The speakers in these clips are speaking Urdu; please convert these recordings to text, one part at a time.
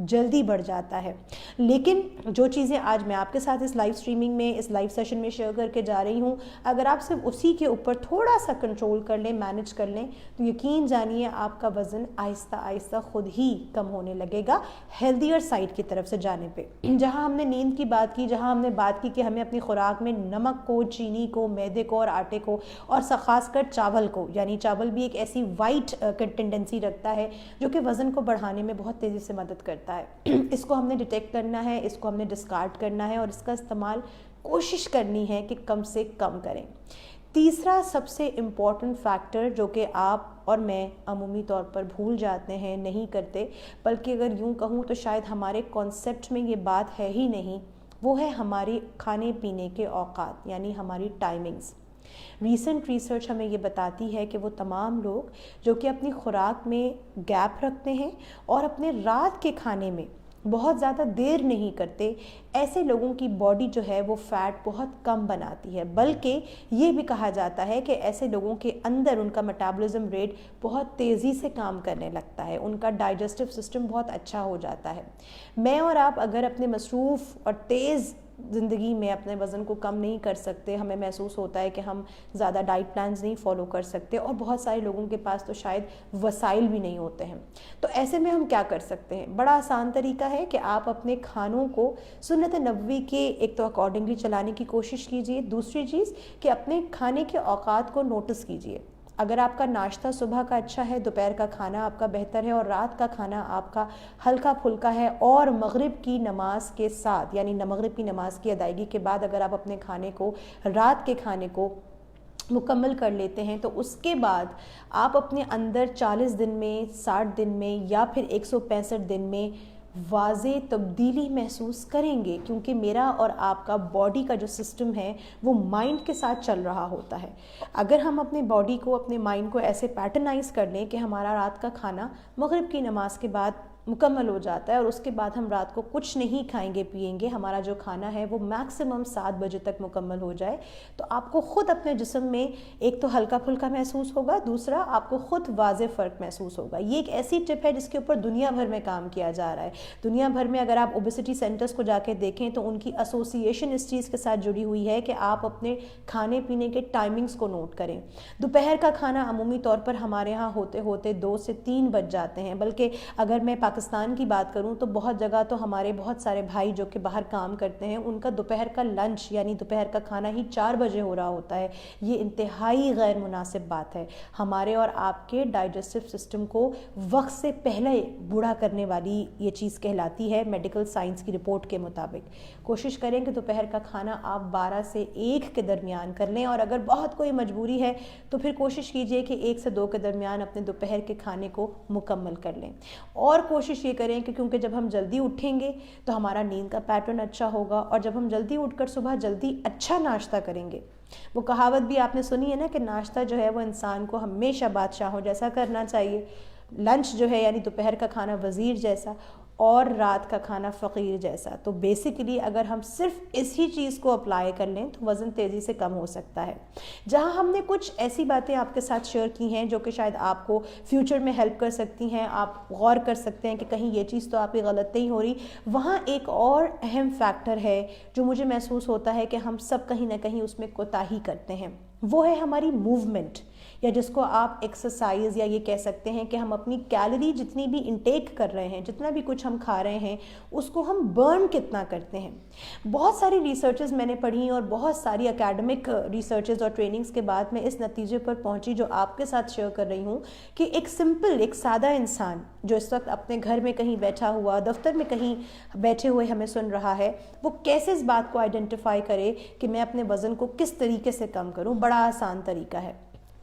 جلدی بڑھ جاتا ہے. لیکن جو چیزیں آج میں آپ کے ساتھ اس لائیو سٹریمنگ میں اس لائیو سیشن میں شیئر کر کے جا رہی ہوں، اگر آپ صرف اسی کے اوپر تھوڑا سا کنٹرول کر لیں، مینج کر لیں، تو یقین جانیے آپ کا وزن آہستہ آہستہ خود ہی کم ہونے لگے گا ہیلدیئر سائڈ کی طرف سے جانے پہ. جہاں ہم نے نیند کی بات کی، جہاں ہم نے بات کی کہ ہمیں اپنی خوراک میں نمک کو، چینی کو، میدے کو اور آٹے کو، اور خاص کر چاول کو، یعنی چاول بھی ایک ایسی وائٹ ٹینڈنسی رکھتا ہے جو کہ وزن کو بڑھانے میں بہت تیزی سے مدد کرتا ہے. اس کو ہم نے ڈیٹیکٹ کرنا ہے، اس کو ہم نے ڈسکارڈ کرنا ہے اور اس کا استعمال کوشش کرنی ہے کہ کم سے کم کریں. تیسرا سب سے امپورٹنٹ فیکٹر جو کہ آپ اور میں عمومی طور پر بھول جاتے ہیں، نہیں کرتے، بلکہ اگر یوں کہوں تو شاید ہمارے کانسیپٹ میں یہ بات ہے ہی نہیں، وہ ہے ہماری کھانے پینے کے اوقات، یعنی ہماری ٹائمنگز. ریسنٹ ریسرچ ہمیں یہ بتاتی ہے کہ وہ تمام لوگ جو کہ اپنی خوراک میں گیپ رکھتے ہیں اور اپنے رات کے کھانے میں بہت زیادہ دیر نہیں کرتے، ایسے لوگوں کی باڈی جو ہے وہ فیٹ بہت کم بناتی ہے. بلکہ یہ بھی کہا جاتا ہے کہ ایسے لوگوں کے اندر ان کا میٹابولزم ریٹ بہت تیزی سے کام کرنے لگتا ہے، ان کا ڈائجسٹو سسٹم بہت اچھا ہو جاتا ہے. میں اور آپ اگر اپنے مصروف اور تیز زندگی میں اپنے وزن کو کم نہیں کر سکتے، ہمیں محسوس ہوتا ہے کہ ہم زیادہ ڈائٹ پلانز نہیں فالو کر سکتے، اور بہت سارے لوگوں کے پاس تو شاید وسائل بھی نہیں ہوتے ہیں، تو ایسے میں ہم کیا کر سکتے ہیں؟ بڑا آسان طریقہ ہے کہ آپ اپنے کھانوں کو سنت نبوی کے ایک تو اکارڈنگلی چلانے کی کوشش کیجئے. دوسری چیز کہ اپنے کھانے کے اوقات کو نوٹس کیجئے. اگر آپ کا ناشتہ صبح کا اچھا ہے، دوپہر کا کھانا آپ کا بہتر ہے اور رات کا کھانا آپ کا ہلکا پھلکا ہے، اور مغرب کی نماز کے ساتھ، یعنی مغرب کی نماز کی ادائیگی کے بعد اگر آپ اپنے کھانے کو، رات کے کھانے کو مکمل کر لیتے ہیں، تو اس کے بعد آپ اپنے اندر 40 دن میں، 60 دن میں یا پھر 165 دن میں واضح تبدیلی محسوس کریں گے. کیونکہ میرا اور آپ کا باڈی کا جو سسٹم ہے وہ مائنڈ کے ساتھ چل رہا ہوتا ہے. اگر ہم اپنے باڈی کو، اپنے مائنڈ کو ایسے پیٹرنائز کر لیں کہ ہمارا رات کا کھانا مغرب کی نماز کے بعد مکمل ہو جاتا ہے اور اس کے بعد ہم رات کو کچھ نہیں کھائیں گے پئیں گے، ہمارا جو کھانا ہے وہ میکسیمم 7 بجے تک مکمل ہو جائے، تو آپ کو خود اپنے جسم میں ایک تو ہلکا پھلکا محسوس ہوگا، دوسرا آپ کو خود واضح فرق محسوس ہوگا. یہ ایک ایسی ٹپ ہے جس کے اوپر دنیا بھر میں کام کیا جا رہا ہے. دنیا بھر میں اگر آپ اوبیسٹی سینٹرز کو جا کے دیکھیں تو ان کی ایسوسیشن اس چیز کے ساتھ جڑی ہوئی ہے کہ آپ اپنے کھانے پینے کے ٹائمنگز کو نوٹ کریں. دوپہر کا کھانا عمومی طور پر ہمارے ہاں ہوتے ہوتے 2 سے 3 بج جاتے ہیں، بلکہ اگر میں پاکستان کی بات کروں تو بہت جگہ تو ہمارے بہت سارے بھائی جو کہ باہر کام کرتے ہیں، ان کا دوپہر کا لنچ یعنی دوپہر کا کھانا ہی 4 بجے ہو رہا ہوتا ہے. یہ انتہائی غیر مناسب بات ہے. ہمارے اور آپ کے ڈائجسٹو سسٹم کو وقت سے پہلے بوڑھا کرنے والی یہ چیز کہلاتی ہے میڈیکل سائنس کی رپورٹ کے مطابق. کوشش کریں کہ دوپہر کا کھانا آپ 12 سے 1 کے درمیان کر لیں، اور اگر بہت کوئی مجبوری ہے تو پھر کوشش کیجئے کہ 1 سے 2 کے درمیان اپنے دوپہر کے کھانے کو مکمل کر لیں. اور کوشش یہ کریں کہ کیونکہ جب ہم جلدی اٹھیں گے تو ہمارا نیند کا پیٹرن اچھا ہوگا، اور جب ہم جلدی اٹھ کر صبح جلدی اچھا ناشتہ کریں گے، وہ کہاوت بھی آپ نے سنی ہے نا کہ ناشتہ جو ہے وہ انسان کو ہمیشہ بادشاہوں جیسا کرنا چاہیے، لنچ جو ہے یعنی دوپہر کا کھانا وزیر جیسا، اور رات کا کھانا فقیر جیسا. تو بیسیکلی اگر ہم صرف اسی چیز کو اپلائی کر لیں تو وزن تیزی سے کم ہو سکتا ہے. جہاں ہم نے کچھ ایسی باتیں آپ کے ساتھ شیئر کی ہیں جو کہ شاید آپ کو فیوچر میں ہیلپ کر سکتی ہیں، آپ غور کر سکتے ہیں کہ کہیں یہ چیز تو آپ کی غلط نہیں ہو رہی، وہاں ایک اور اہم فیکٹر ہے جو مجھے محسوس ہوتا ہے کہ ہم سب کہیں نہ کہیں اس میں کوتاہی کرتے ہیں. وہ ہے ہماری موومنٹ، یا جس کو آپ ایکسرسائز، یا یہ کہہ سکتے ہیں کہ ہم اپنی کیلری جتنی بھی انٹیک کر رہے ہیں، جتنا بھی کچھ ہم کھا رہے ہیں، اس کو ہم برن کتنا کرتے ہیں. بہت ساری ریسرچز میں نے پڑھی اور بہت ساری اکیڈمک ریسرچز اور ٹریننگز کے بعد میں اس نتیجے پر پہنچی جو آپ کے ساتھ شیئر کر رہی ہوں، کہ ایک سمپل، ایک سادہ انسان جو اس وقت اپنے گھر میں کہیں بیٹھا ہوا، دفتر میں کہیں بیٹھے ہوئے ہمیں سن رہا ہے، وہ کیسے اس بات کو آئیڈینٹیفائی کرے کہ میں اپنے وزن کو کس طریقے سے کم کروں. بڑا آسان طریقہ ہے.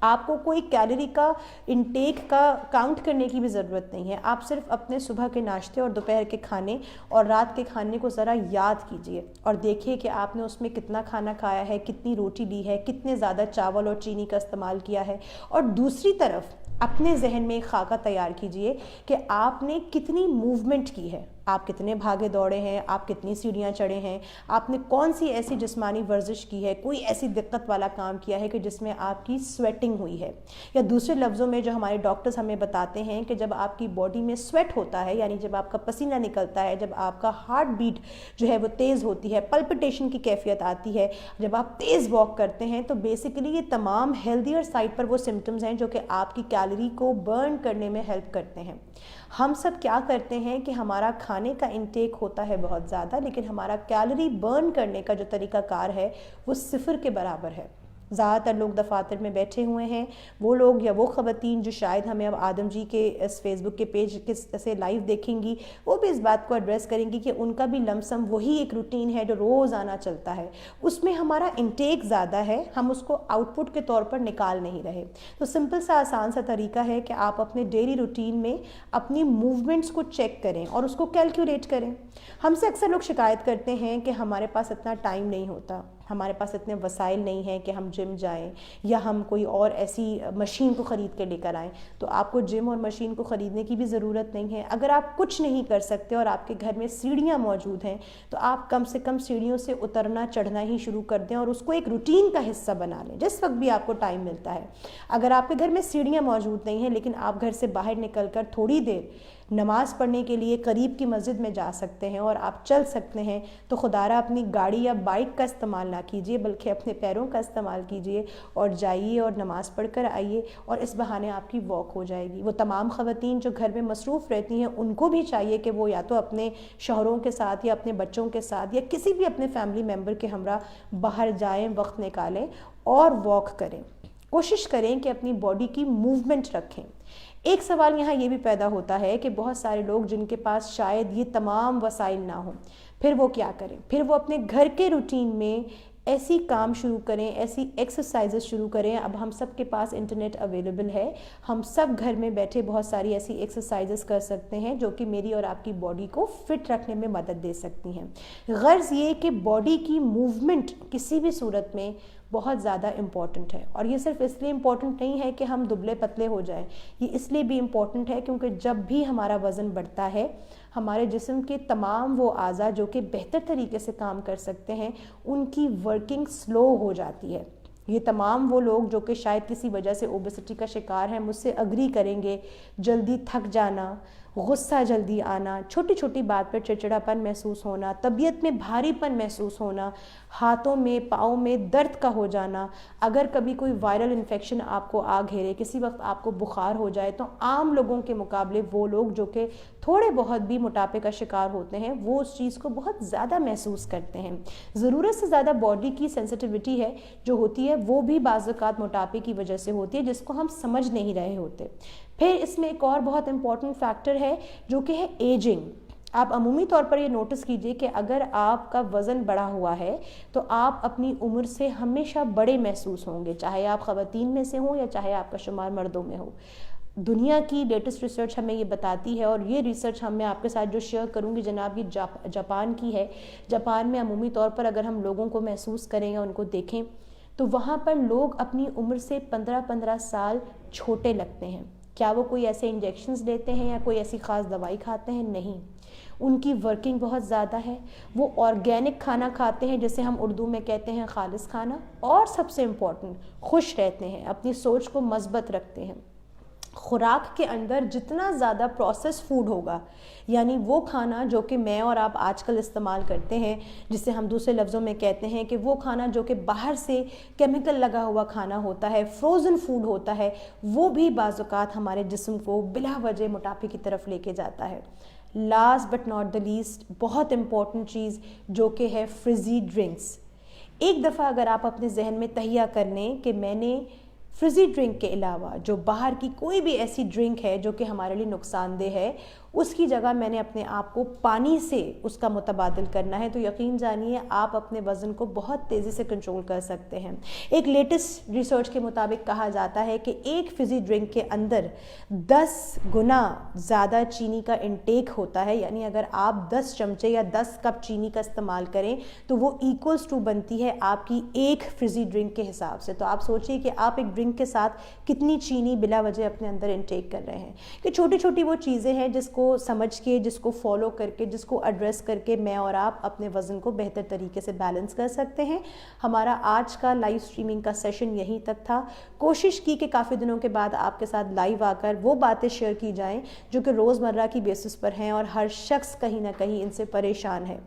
آپ کو کوئی کیلری کا انٹیک کا کاؤنٹ کرنے کی بھی ضرورت نہیں ہے. آپ صرف اپنے صبح کے ناشتے اور دوپہر کے کھانے اور رات کے کھانے کو ذرا یاد کیجئے اور دیکھیے کہ آپ نے اس میں کتنا کھانا کھایا ہے، کتنی روٹی لی ہے، کتنے زیادہ چاول اور چینی کا استعمال کیا ہے. اور دوسری طرف اپنے ذہن میں ایک خاکہ تیار کیجئے کہ آپ نے کتنی موومنٹ کی ہے. آپ کتنے بھاگے دوڑے ہیں, آپ کتنی سیڑھیاں چڑھے ہیں, آپ نے کون سی ایسی جسمانی ورزش کی ہے, کوئی ایسی دقت والا کام کیا ہے کہ جس میں آپ کی سویٹنگ ہوئی ہے. یا دوسرے لفظوں میں جو ہمارے ڈاکٹرز ہمیں بتاتے ہیں کہ جب آپ کی باڈی میں سویٹ ہوتا ہے, یعنی جب آپ کا پسینہ نکلتا ہے, جب آپ کا ہارٹ بیٹ جو ہے وہ تیز ہوتی ہے, پلپٹیشن کی کیفیت آتی ہے, جب آپ تیز واک کرتے ہیں, تو بیسیکلی یہ تمام ہیلدیئر سائڈ پر وہ سمٹمز ہیں جو کہ آپ کی کیلوری کو برن کرنے میں ہیلپ کرتے ہیں. ہم سب کیا کرتے ہیں کہ ہمارا کھانے کا انٹیک ہوتا ہے بہت زیادہ, لیکن ہمارا کیلوری برن کرنے کا جو طریقہ کار ہے وہ 0 کے برابر ہے. زیادہ تر لوگ دفاتر میں بیٹھے ہوئے ہیں, وہ لوگ یا وہ خواتین جو شاید ہمیں اب آدم جی کے اس فیس بک کے پیج سے لائیو دیکھیں گی, وہ بھی اس بات کو ایڈریس کریں گی کہ ان کا بھی لم سم وہی ایک روٹین ہے جو روزانہ چلتا ہے. اس میں ہمارا انٹیک زیادہ ہے, ہم اس کو آؤٹ پٹ کے طور پر نکال نہیں رہے. تو سمپل سا آسان سا طریقہ ہے کہ آپ اپنے ڈیلی روٹین میں اپنی موومنٹس کو چیک کریں اور اس کو کیلکولیٹ کریں. ہم سے اکثر لوگ شکایت کرتے ہیں کہ ہمارے پاس اتنا ٹائم نہیں ہوتا, ہمارے پاس اتنے وسائل نہیں ہیں کہ ہم جم جائیں یا ہم کوئی اور ایسی مشین کو خرید کے لے کر آئیں. تو آپ کو جم اور مشین کو خریدنے کی بھی ضرورت نہیں ہے. اگر آپ کچھ نہیں کر سکتے اور آپ کے گھر میں سیڑھیاں موجود ہیں, تو آپ کم سے کم سیڑھیوں سے اترنا چڑھنا ہی شروع کر دیں اور اس کو ایک روٹین کا حصہ بنا لیں جس وقت بھی آپ کو ٹائم ملتا ہے. اگر آپ کے گھر میں سیڑھیاں موجود نہیں ہیں لیکن آپ گھر سے باہر نکل کر تھوڑی دیر نماز پڑھنے کے لیے قریب کی مسجد میں جا سکتے ہیں اور آپ چل سکتے ہیں, تو خدارہ اپنی گاڑی یا بائک کا استعمال نہ کیجیے بلکہ اپنے پیروں کا استعمال کیجیے اور جائیے اور نماز پڑھ کر آئیے, اور اس بہانے آپ کی واک ہو جائے گی. وہ تمام خواتین جو گھر میں مصروف رہتی ہیں ان کو بھی چاہیے کہ وہ یا تو اپنے شوہروں کے ساتھ یا اپنے بچوں کے ساتھ یا کسی بھی اپنے فیملی ممبر کے ہمراہ باہر جائیں, وقت نکالیں اور واک کریں. کوشش کریں کہ اپنی باڈی کی موومنٹ رکھیں. ایک سوال یہاں یہ بھی پیدا ہوتا ہے کہ بہت سارے لوگ جن کے پاس شاید یہ تمام وسائل نہ ہوں, پھر وہ کیا کریں؟ پھر وہ اپنے گھر کے روٹین میں ایسی کام شروع کریں, ایسی ایکسرسائزز شروع کریں. اب ہم سب کے پاس انٹرنیٹ اویلیبل ہے, ہم سب گھر میں بیٹھے بہت ساری ایسی ایکسرسائزز کر سکتے ہیں جو کہ میری اور آپ کی باڈی کو فٹ رکھنے میں مدد دے سکتی ہیں. غرض یہ کہ باڈی کی موومنٹ کسی بھی صورت میں بہت زیادہ امپورٹنٹ ہے, اور یہ صرف اس لیے امپورٹنٹ نہیں ہے کہ ہم دبلے پتلے ہو جائیں, یہ اس لیے بھی امپورٹنٹ ہے کیونکہ جب بھی ہمارا وزن بڑھتا ہے ہمارے جسم کے تمام وہ اعضاء جو کہ بہتر طریقے سے کام کر سکتے ہیں ان کی ورکنگ سلو ہو جاتی ہے. یہ تمام وہ لوگ جو کہ شاید کسی وجہ سے اوبیسٹی کا شکار ہیں مجھ سے اگری کریں گے, جلدی تھک جانا, غصہ جلدی آنا, چھوٹی چھوٹی بات پر چڑچڑاپن محسوس ہونا, طبیعت میں بھاری پن محسوس ہونا, ہاتھوں میں پاؤں میں درد کا ہو جانا, اگر کبھی کوئی وائرل انفیکشن آپ کو آ گھیرے, کسی وقت آپ کو بخار ہو جائے, تو عام لوگوں کے مقابلے وہ لوگ جو کہ تھوڑے بہت بھی موٹاپے کا شکار ہوتے ہیں وہ اس چیز کو بہت زیادہ محسوس کرتے ہیں. ضرورت سے زیادہ باڈی کی سینسٹیوٹی ہے جو ہوتی ہے وہ بھی بعض اوقات موٹاپے کی وجہ سے ہوتی ہے جس کو ہم سمجھ نہیں رہے ہوتے. پھر اس میں ایک اور بہت امپورٹنٹ فیکٹر ہے جو کہ ہے ایجنگ. آپ عمومی طور پر یہ نوٹس کیجئے کہ اگر آپ کا وزن بڑھا ہوا ہے تو آپ اپنی عمر سے ہمیشہ بڑے محسوس ہوں گے, چاہے آپ خواتین میں سے ہوں یا چاہے آپ کا شمار مردوں میں ہو. دنیا کی لیٹسٹ ریسرچ ہمیں یہ بتاتی ہے, اور یہ ریسرچ میں آپ کے ساتھ جو شیئر کروں گی جناب یہ جاپان کی ہے. جاپان میں عمومی طور پر اگر ہم لوگوں کو محسوس کریں یا ان کو دیکھیں تو وہاں پر لوگ اپنی عمر سے 15 سال چھوٹے لگتے ہیں. کیا وہ کوئی ایسے انجیکشنز لیتے ہیں یا کوئی ایسی خاص دوائی کھاتے ہیں؟ نہیں, ان کی ورکنگ بہت زیادہ ہے. وہ آرگینک کھانا کھاتے ہیں جسے ہم اردو میں کہتے ہیں خالص کھانا, اور سب سے امپورٹنٹ خوش رہتے ہیں, اپنی سوچ کو مثبت رکھتے ہیں. خوراک کے اندر جتنا زیادہ پروسیس فوڈ ہوگا, یعنی وہ کھانا جو کہ میں اور آپ آج کل استعمال کرتے ہیں, جسے ہم دوسرے لفظوں میں کہتے ہیں کہ وہ کھانا جو کہ باہر سے کیمیکل لگا ہوا کھانا ہوتا ہے, فروزن فوڈ ہوتا ہے, وہ بھی بعض اوقات ہمارے جسم کو بلا وجہ موٹاپے کی طرف لے کے جاتا ہے. Last but not the least, بہت امپورٹنٹ چیز جو کہ ہے فریزی ڈرنکس. ایک دفعہ اگر آپ اپنے ذہن میں تہیہ کر لیں کہ میں نے فریزی ڈرنک کے علاوہ جو باہر کی کوئی بھی ایسی ڈرنک ہے جو کہ ہمارے لیے نقصان دہ ہے, اس کی جگہ میں نے اپنے آپ کو پانی سے اس کا متبادل کرنا ہے, تو یقین جانیے آپ اپنے وزن کو بہت تیزی سے کنٹرول کر سکتے ہیں. ایک لیٹسٹ ریسرچ کے مطابق کہا جاتا ہے کہ ایک فریزی ڈرنک کے اندر 10 گنا زیادہ چینی کا انٹیک ہوتا ہے. یعنی اگر آپ 10 چمچے یا 10 کپ چینی کا استعمال کریں تو وہ ایکولز ٹو بنتی ہے آپ کی ایک فریزی ڈرنک کے حساب سے. تو آپ سوچئے کہ آپ ایک ڈرنک کے ساتھ کتنی چینی بلا وجہ اپنے اندر انٹیک کر رہے ہیں. کہ چھوٹی چھوٹی وہ چیزیں ہیں جس کو کو سمجھ کے, جس کو فالو کر کے, جس کو ایڈریس کر کے میں اور آپ اپنے وزن کو بہتر طریقے سے بیلنس کر سکتے ہیں. ہمارا آج کا لائیو اسٹریمنگ کا سیشن یہیں تک تھا. کوشش کی کہ کافی دنوں کے بعد آپ کے ساتھ لائیو آ کر وہ باتیں شیئر کی جائیں جو کہ روزمرہ کی بیسس پر ہیں اور ہر شخص کہیں نہ کہیں ان سے پریشان ہے.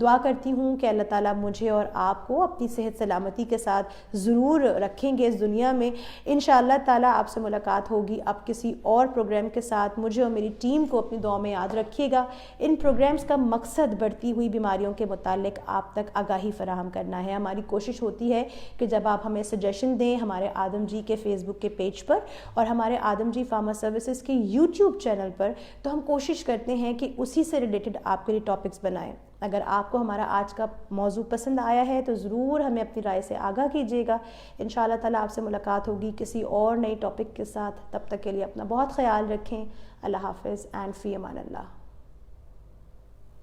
دعا کرتی ہوں کہ اللہ تعالیٰ مجھے اور آپ کو اپنی صحت سلامتی کے ساتھ ضرور رکھیں گے اس دنیا میں. انشاءاللہ تعالیٰ آپ سے ملاقات ہوگی اب کسی اور پروگرام کے ساتھ. مجھے اور میری ٹیم کو اپنی دعا میں یاد رکھیے گا. ان پروگرامز کا مقصد بڑھتی ہوئی بیماریوں کے متعلق آپ تک آگاہی فراہم کرنا ہے. ہماری کوشش ہوتی ہے کہ جب آپ ہمیں سجیشن دیں ہمارے آدم جی کے فیس بک کے پیج پر اور ہمارے آدم جی فارما سروسز کے یوٹیوب چینل پر, تو ہم کوشش کرتے ہیں کہ اسی سے ریلیٹڈ آپ کے لیے ٹاپکس بنائیں. اگر آپ کو ہمارا آج کا موضوع پسند آیا ہے تو ضرور ہمیں اپنی رائے سے آگاہ کیجیے گا. انشاءاللہ تعالیٰ آپ سے ملاقات ہوگی کسی اور نئی ٹاپک کے ساتھ. تب تک کے لیے اپنا بہت خیال رکھیں. اللہ حافظ اینڈ فی امان اللہ.